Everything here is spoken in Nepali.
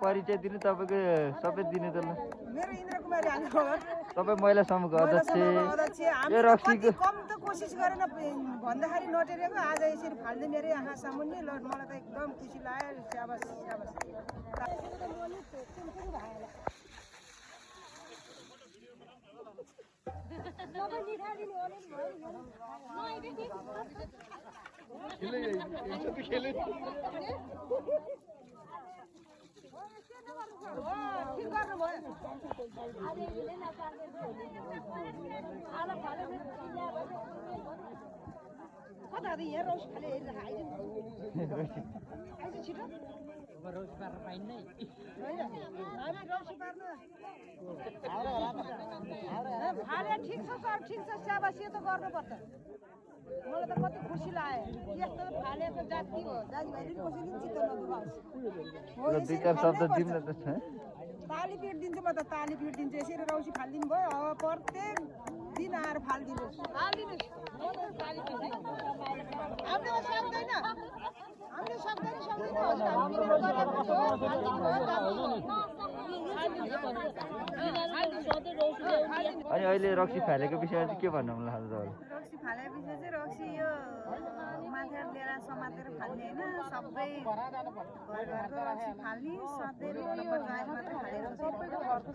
परिचय दिनु तपाईको सबै दिनु त ल मेरो इन्द्र कुमारी हालखबर तपाईँ महिला समूहको अध्यक्ष यो रक्सीको कम त कोसिस गरेन भन्दाखेरि नटेरेको आज यसरी फाल्दै मेरो आँखा सामुन्ने ल मलाई त एकदम खुसी लाग्यो स्याबास स्याबास कता यहाँ रोस खाले हेरिरहेको आइज छिटो रोस पार्न पाइन्न हामी रोस पार्न फाले ठिक छ सर ठिक छ स्याबास यो त गर्नुपर्छ मलाई त कति खुसी लाग्यो यस्तो फालेको जाति हो दाजुभाइले कसैले चित्त नदुखाओस् दुई चार शब्द दिउँ न त ताली पिट दिन्छु म त ताली पिट दिन्छु यसरी रौसी फालिदिनु भयो अब प्रत्येक दिन आएर फालिदिनुहोस् हामीले सक्दैन हामीले सक्दैन अनि अहिले रक्सी फालेको विषयमा चाहिँ के भन्नु मन लाग्छ तपाईँलाई रक्सी फालेको विषय चाहिँ रक्सी यो माथि लिएर समातेर फाल्ने होइन सबै घर घरको रक्सी फाल्ने सधैँ रोडमा मात्रै खाने रक्सी